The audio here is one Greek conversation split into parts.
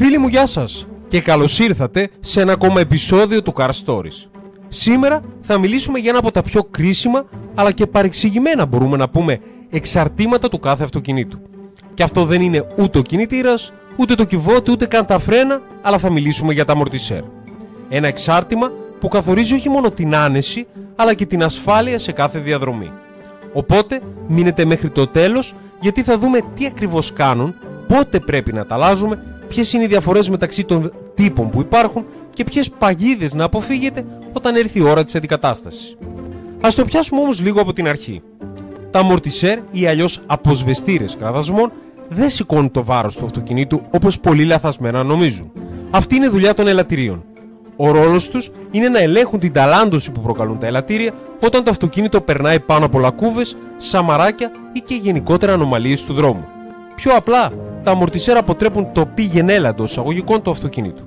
Φίλοι μου, γεια σας και καλώς ήρθατε σε ένα ακόμα επεισόδιο του Car Stories. Σήμερα θα μιλήσουμε για ένα από τα πιο κρίσιμα αλλά και παρεξηγημένα, μπορούμε να πούμε, εξαρτήματα του κάθε αυτοκινήτου. Και αυτό δεν είναι ούτε ο κινητήρας, ούτε το κυβότι, ούτε καν τα φρένα, αλλά θα μιλήσουμε για τα αμορτισέρ. Ένα εξάρτημα που καθορίζει όχι μόνο την άνεση, αλλά και την ασφάλεια σε κάθε διαδρομή. Οπότε μείνετε μέχρι το τέλος, γιατί θα δούμε τι ακριβώς κάνουν, πότε πρέπει να τα αλλάζουμε, ποιες είναι οι διαφορές μεταξύ των τύπων που υπάρχουν και ποιες παγίδες να αποφύγετε όταν έρθει η ώρα της αντικατάστασης. Ας το πιάσουμε όμως λίγο από την αρχή. Τα αμορτισέρ ή αλλιώς αποσβεστήρες κραδασμών δεν σηκώνουν το βάρος του αυτοκινήτου όπως πολλοί λαθασμένα νομίζουν. Αυτή είναι δουλειά των ελαττηρίων. Ο ρόλος τους είναι να ελέγχουν την ταλάντωση που προκαλούν τα ελαττήρια όταν το αυτοκίνητο περνάει πάνω από λακκούβες, σαμαράκια ή και γενικότερα ανομαλίες του δρόμου. Πιο απλά, τα αμορτισέρ αποτρέπουν το πήγαινε έλα εντός εισαγωγικών του αυτοκινήτου.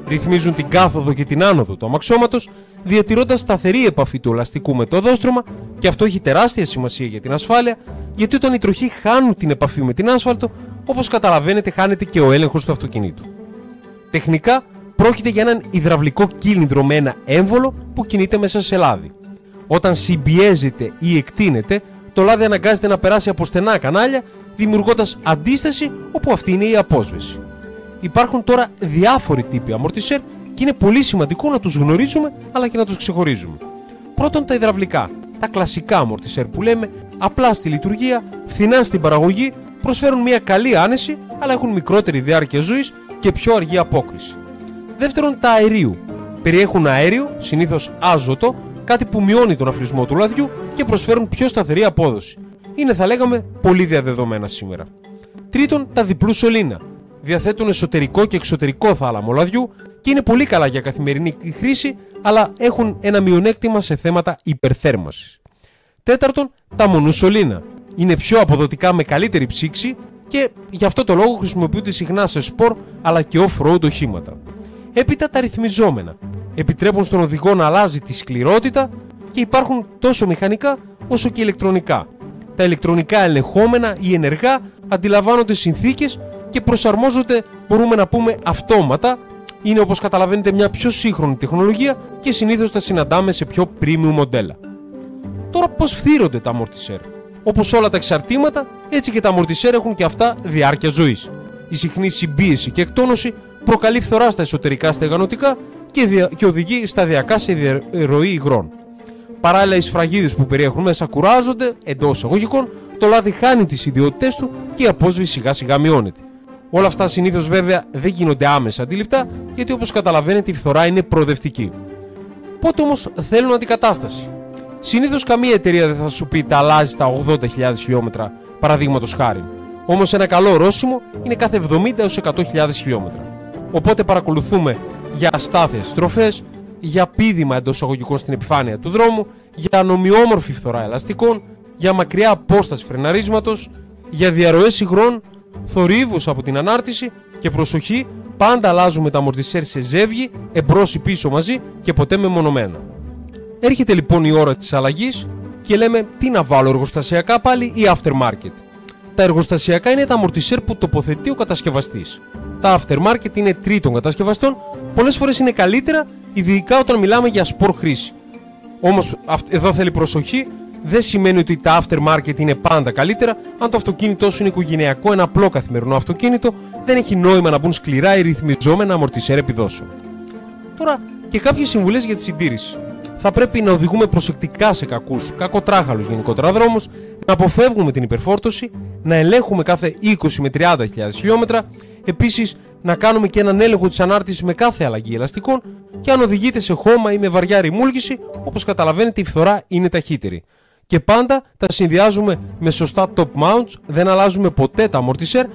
Ρυθμίζουν την κάθοδο και την άνοδο του αμαξώματος, διατηρώντας σταθερή επαφή του ελαστικού με το οδόστρωμα, και αυτό έχει τεράστια σημασία για την ασφάλεια, γιατί όταν οι τροχοί χάνουν την επαφή με την άσφαλτο, όπως καταλαβαίνετε, χάνεται και ο έλεγχος του αυτοκινήτου. Τεχνικά, πρόκειται για έναν υδραυλικό κύλινδρο με ένα έμβολο που κινείται μέσα σε λάδι. Όταν συμπιέζεται ή εκτείνεται, το λάδι αναγκάζεται να περάσει από στενά κανάλια, δημιουργώντας αντίσταση όπου αυτή είναι η απόσβεση. Υπάρχουν τώρα διάφοροι τύποι αμορτισέρ και είναι πολύ σημαντικό να τους γνωρίζουμε αλλά και να τους ξεχωρίζουμε. Πρώτον, τα υδραυλικά, τα κλασικά αμορτισέρ που λέμε, απλά στη λειτουργία, φθηνά στην παραγωγή, προσφέρουν μια καλή άνεση αλλά έχουν μικρότερη διάρκεια ζωής και πιο αργή απόκριση. Δεύτερον, τα αερίου. Περιέχουν αέριο, συνήθως άζωτο, κάτι που μειώνει τον αφρισμό του λαδιού και προσφέρουν πιο σταθερή απόδοση. Είναι, θα λέγαμε, πολύ διαδεδομένα σήμερα. Τρίτον, τα διπλού σωλήνα. Διαθέτουν εσωτερικό και εξωτερικό θάλαμο λαδιού και είναι πολύ καλά για καθημερινή χρήση, αλλά έχουν ένα μειονέκτημα σε θέματα υπερθέρμανσης. Τέταρτον, τα μονού σωλήνα. Είναι πιο αποδοτικά με καλύτερη ψήξη και γι' αυτό το λόγο χρησιμοποιούνται συχνά σε σπορ αλλά και off-road οχήματα. Έπειτα, τα ρυθμιζόμενα. Επιτρέπουν στον οδηγό να αλλάζει τη σκληρότητα και υπάρχουν τόσο μηχανικά όσο και ηλεκτρονικά. Τα ηλεκτρονικά ελεγχόμενα ή ενεργά αντιλαμβάνονται συνθήκες και προσαρμόζονται, μπορούμε να πούμε, αυτόματα. Είναι, όπως καταλαβαίνετε, μια πιο σύγχρονη τεχνολογία και συνήθως τα συναντάμε σε πιο premium μοντέλα. Τώρα, πώς φθύρονται τα αμορτισέρ? Όπως όλα τα εξαρτήματα, έτσι και τα αμορτισέρ έχουν και αυτά διάρκεια ζωής. Η συχνή συμπίεση και εκτόνωση προκαλεί φθορά στα εσωτερικά στεγανωτικά και οδηγεί σταδιακά σε διαρροή υγρών. Παράλληλα, οι σφραγίδες που περιέχουν μέσα κουράζονται εντός εισαγωγικών, το λάδι χάνει τις ιδιότητές του και η απόσβεση σιγά σιγά μειώνεται. Όλα αυτά συνήθως βέβαια δεν γίνονται άμεσα αντιληπτά, γιατί όπως καταλαβαίνετε η φθορά είναι προοδευτική. Πότε όμως θέλουν αντικατάσταση? Συνήθως καμία εταιρεία δεν θα σου πει τα αλλάζει τα 80.000 χιλιόμετρα, παραδείγματος χάρη. Όμως ένα καλό ορόσημο είναι κάθε 70 έως 100.000 χιλιόμετρα. Οπότε παρακολουθούμε για αστάθειες στροφές, για πήδημα εντός εισαγωγικών στην επιφάνεια του δρόμου, για ανομοιόμορφη φθορά ελαστικών, για μακριά απόσταση φρεναρίσματος, για διαρροές υγρών, θορύβους από την ανάρτηση και προσοχή, πάντα αλλάζουμε τα αμορτισέρ σε ζεύγη, εμπρός ή πίσω μαζί και ποτέ μεμονωμένα. Έρχεται λοιπόν η ώρα της αλλαγής και λέμε τι να βάλω, εργοστασιακά πάλι ή aftermarket? Τα εργοστασιακά είναι τα αμορτισέρ που τοποθετεί ο κατασκευαστής. Τα aftermarket είναι τρίτων κατασκευαστών, πολλές φορές είναι καλύτερα, ειδικά όταν μιλάμε για σπορ χρήση. Όμως εδώ θέλει προσοχή, δεν σημαίνει ότι τα aftermarket είναι πάντα καλύτερα. Αν το αυτοκίνητό σου είναι οικογενειακό, ένα απλό καθημερινό αυτοκίνητο, δεν έχει νόημα να μπουν σκληρά ή ρυθμιζόμενα αμορτισέρ επιδόσεων. Τώρα και κάποιες συμβουλές για τη συντήρηση. Θα πρέπει να οδηγούμε προσεκτικά σε κακοτράχαλους γενικότερα δρόμους, να αποφεύγουμε την υπερφόρτωση, να ελέγχουμε κάθε 20 με 30.000 χιλιόμετρα, επίσης να κάνουμε και έναν έλεγχο της ανάρτησης με κάθε αλλαγή ελαστικών και αν οδηγείτε σε χώμα ή με βαριά ρημούλκηση, όπως καταλαβαίνετε η φθορά είναι ταχύτερη. Και πάντα τα συνδυάζουμε με σωστά top mounts, δεν αλλάζουμε ποτέ τα αμορτισέρ,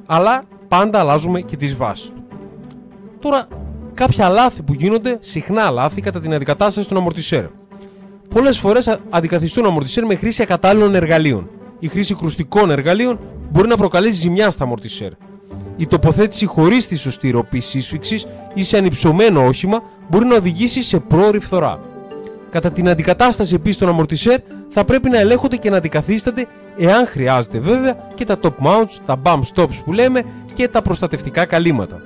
αλλά πάντα αλλάζουμε και τις βάσεις του. Τώρα, κάποια λάθη που γίνονται, συχνά λάθη κατά την αντικατάσταση των αμορτισέρ. Πολλές φορές αντικαθιστούν αμορτισέρ με χρήση ακατάλληλων εργαλείων. Η χρήση κρουστικών εργαλείων μπορεί να προκαλέσει ζημιά στα αμορτισέρ. Η τοποθέτηση χωρίς τη σωστή ροπή σύσφυξης ή σε ανυψωμένο όχημα μπορεί να οδηγήσει σε πρόωρη φθορά. Κατά την αντικατάσταση επίσης των αμορτισέρ θα πρέπει να ελέγχονται και να αντικαθίστανται, εάν χρειάζεται βέβαια, και τα top mounts, τα bump stops που λέμε και τα προστατευτικά καλύματα.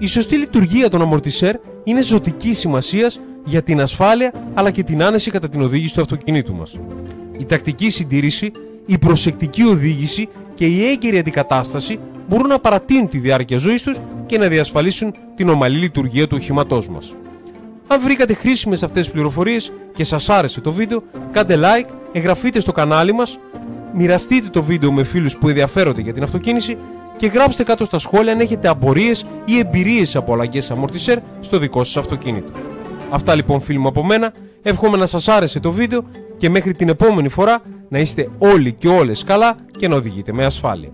Η σωστή λειτουργία των αμορτισέρ είναι ζωτικής σημασίας για την ασφάλεια αλλά και την άνεση κατά την οδήγηση του αυτοκινήτου μας. Η τακτική συντήρηση, η προσεκτική οδήγηση και η έγκαιρη αντικατάσταση μπορούν να παρατείνουν τη διάρκεια ζωής τους και να διασφαλίσουν την ομαλή λειτουργία του οχήματός μας. Αν βρήκατε χρήσιμες αυτές τις πληροφορίες και σας άρεσε το βίντεο, κάντε like, εγγραφείτε στο κανάλι μας, μοιραστείτε το βίντεο με φίλους που ενδιαφέρονται για την αυτοκίνηση και γράψτε κάτω στα σχόλια αν έχετε απορίες ή εμπειρίες από αλλαγές αμορτισέρ στο δικό σας αυτοκίνητο. Αυτά λοιπόν φίλοι μου από μένα, εύχομαι να σας άρεσε το βίντεο και μέχρι την επόμενη φορά να είστε όλοι και όλες καλά και να οδηγείτε με ασφάλεια.